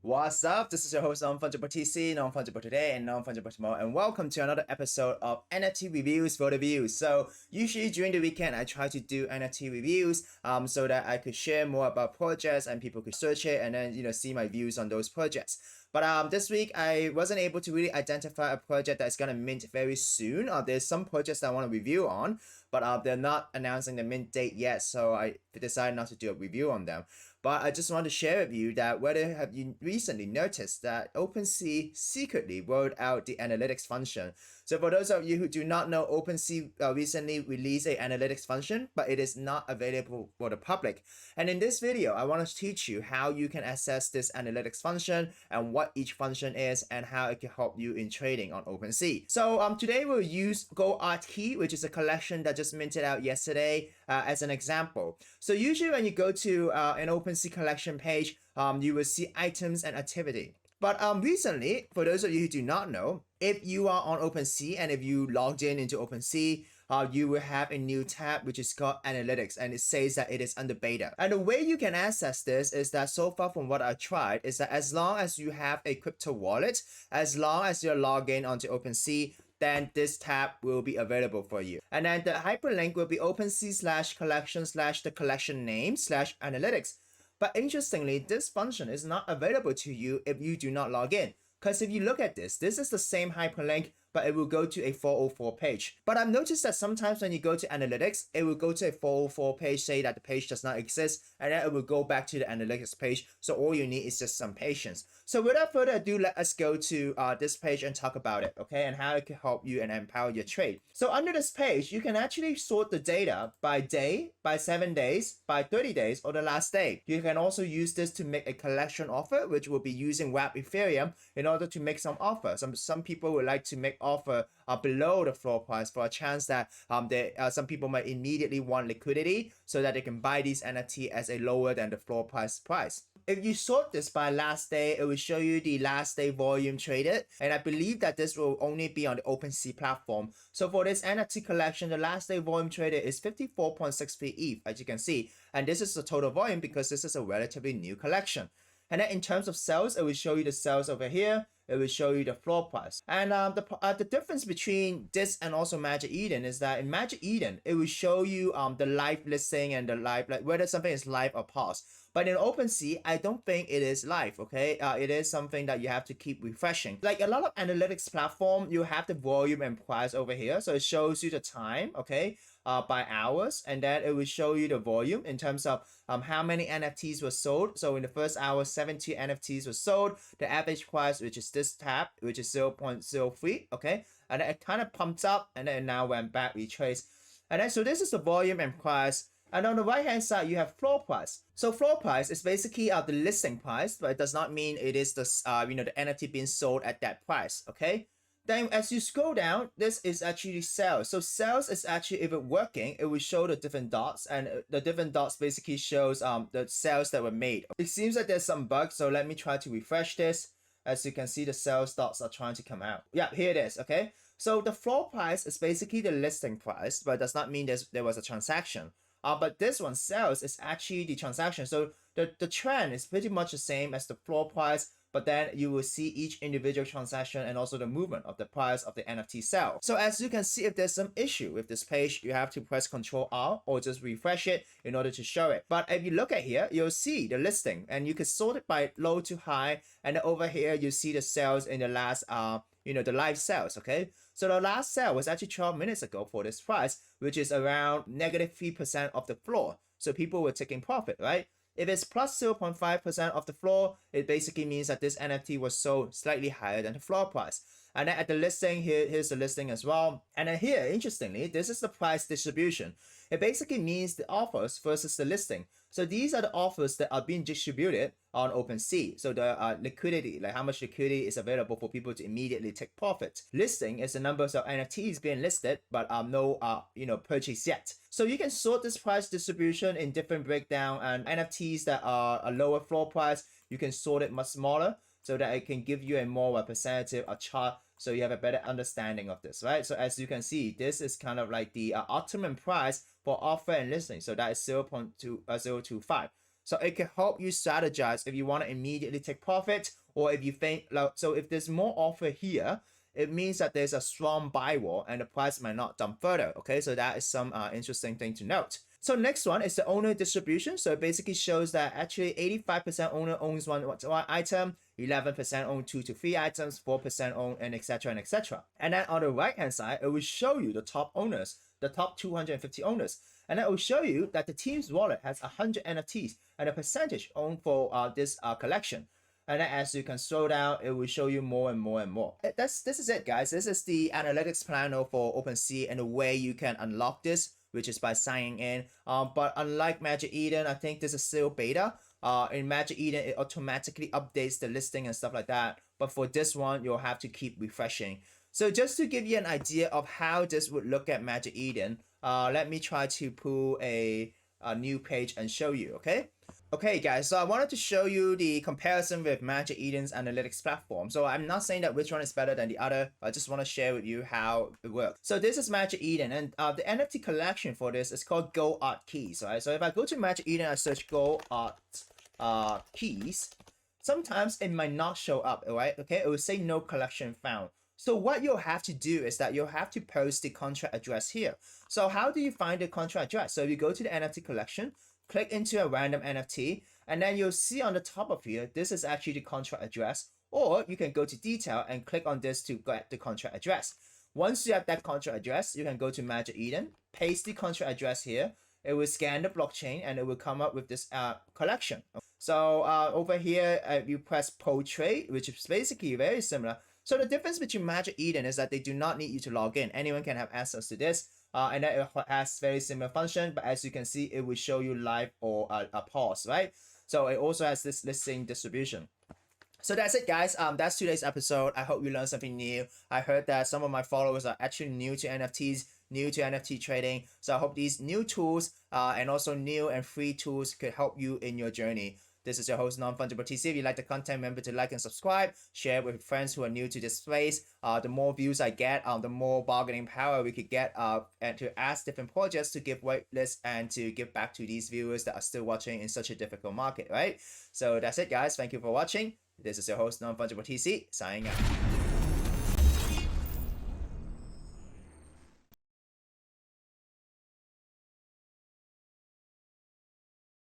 What's up? This is your host Non-Fungible TC, Non-Fungible Today and Non-Fungible Tomorrow, and welcome to another episode of NFT Reviews for the Views. So usually during the weekend, I try to do NFT reviews so that I could share more about projects and people could search it and then see my views on those projects. But this week, I wasn't able to really identify a project that's going to mint very soon. There's some projects that I want to review on, but they're not announcing the mint date yet, so I decided not to do a review on them. But I just want to share with you that whether have you recently noticed that OpenSea secretly rolled out the analytics function. So for those of you who do not know, OpenSea recently released a analytics function, but it is not available for the public. And in this video, I want to teach you how you can access this analytics function and what each function is and how it can help you in trading on OpenSea. So today we'll use GoArt Key, which is a collection that just minted out yesterday as an example. So usually when you go to an OpenSea collection page, you will see items and activity. But recently, for those of you who do not know, if you are on OpenSea and if you logged into OpenSea, you will have a new tab which is called Analytics, and it says that it is under beta. And the way you can access this is that so far from what I tried is that as long as you have a crypto wallet, as long as you're logged in onto OpenSea, then this tab will be available for you. And then the hyperlink will be OpenSea/collection/the collection name/analytics. But interestingly, this function is not available to you if you do not log in. Because if you look at this is the same hyperlink, but it will go to a 404 page. But I've noticed that sometimes when you go to analytics, it will go to a 404 page, say that the page does not exist, and then it will go back to the analytics page. So all you need is just some patience. So without further ado, let us go to this page and talk about it, okay, and how it can help you and empower your trade. So under this page, you can actually sort the data by day, by 7 days, by 30 days, or the last day. You can also use this to make a collection offer, which will be using Web Ethereum in order to make some offers. Some people would like to make offer below the floor price for a chance that some people might immediately want liquidity so that they can buy these NFT as a lower than the floor price. If you sort this by last day, it will show you the last day volume traded, and I believe that this will only be on the OpenSea platform. So for this NFT collection, the last day volume traded is 54.63 ETH, as you can see, and this is the total volume because this is a relatively new collection. And then in terms of sales, it will show you the sales over here. It will show you the floor price. And the difference between this and also Magic Eden is that in Magic Eden, it will show you the live listing and the live, like whether something is live or paused. But in OpenSea, I don't think it is live, okay? It is something that you have to keep refreshing. Like a lot of analytics platform, you have the volume and price over here. So it shows you the time, okay, by hours. And then it will show you the volume in terms of how many NFTs were sold. So in the first hour, 70 NFTs were sold. The average price, which is this tab, which is 0.03, okay? And then it kind of pumps up and then now went back, retrace. And then so this is the volume and price. And on the right hand side, you have floor price. So floor price is basically the listing price, but it does not mean it is the the NFT being sold at that price, okay? Then as you scroll down, this is actually sales. So sales is actually, if it's working, it will show the different dots, and the different dots basically shows the sales that were made. It seems like there's some bugs, so let me try to refresh this. As you can see, the sales dots are trying to come out. Yeah, here it is, okay? So the floor price is basically the listing price, but it does not mean there was a transaction. But this one, sales, is actually the transaction. So the trend is pretty much the same as the floor price, but then you will see each individual transaction and also the movement of the price of the NFT sale. So as you can see, if there's some issue with this page, you have to press Ctrl+R or just refresh it in order to show it. But if you look at here, you'll see the listing, and you can sort it by low to high. And then over here, you see the sales in the last the live sales, okay? So the last sale was actually 12 minutes ago for this price, which is around -3% of the floor. So people were taking profit, right? If it's plus 0.5% of the floor, it basically means that this NFT was sold slightly higher than the floor price. And then at the listing, here's the listing as well. And then here, interestingly, this is the price distribution. It basically means the offers versus the listing. So these are the offers that are being distributed on OpenSea. So the liquidity, like how much liquidity is available for people to immediately take profit. Listing is the numbers of NFTs being listed, but no purchase yet. So you can sort this price distribution in different breakdown, and NFTs that are a lower floor price, you can sort it much smaller so that it can give you a more representative chart, so you have a better understanding of this, right? So as you can see, this is kind of like the optimum price for offer and listing. So that is 0.2025. So it can help you strategize if you want to immediately take profit, or if you think, so if there's more offer here, it means that there's a strong buy wall and the price might not dump further. Okay, so that is some interesting thing to note. So next one is the owner distribution. So it basically shows that actually 85% owner owns one item, 11% own 2 to 3 items, 4% own, and etc. and etc. And then on the right hand side, it will show you the top owners, the top 250 owners. And it will show you that the team's wallet has 100 NFTs and a percentage owned for this collection. And then as you can scroll down, it will show you more and more and more. This is it, guys. This is the analytics panel for OpenSea and the way you can unlock this, which is by signing in. But unlike Magic Eden, I think this is still beta. In Magic Eden, it automatically updates the listing and stuff like that. But for this one, you'll have to keep refreshing. So just to give you an idea of how this would look at Magic Eden, let me try to pull a new page and show you, okay? Okay guys, so I wanted to show you the comparison with Magic Eden's analytics platform. So I'm not saying that which one is better than the other, I just want to share with you how it works. So this is Magic Eden, and the NFT collection for this is called GoArt Keys, right? So if I go to Magic Eden, I search GoArt Keys, sometimes it might not show up, right? Okay, it will say no collection found. So what you'll have to do is that you'll have to post the contract address here. So how do you find the contract address? So you go to the NFT collection, click into a random NFT, and then you'll see on the top of here, this is actually the contract address, or you can go to detail and click on this to get the contract address. Once you have that contract address, you can go to Magic Eden, paste the contract address here, it will scan the blockchain and it will come up with this collection. So over here, you press Trade, which is basically very similar. So the difference between Magic Eden is that they do not need you to log in. Anyone can have access to this. And then it has very similar function, but as you can see, it will show you live or a pause, right? So it also has this listing distribution. So that's it, guys. That's today's episode. I hope you learned something new. I heard that some of my followers are actually new to NFTs, new to NFT trading. So I hope these new tools and also new and free tools could help you in your journey. This is your host, Non-Fungible TC. If you like the content, remember to like and subscribe. Share with friends who are new to this space. The more views I get, the more bargaining power we could get and to ask different projects to give whitelists and to give back to these viewers that are still watching in such a difficult market, right? So that's it, guys. Thank you for watching. This is your host, Non-Fungible TC, signing out.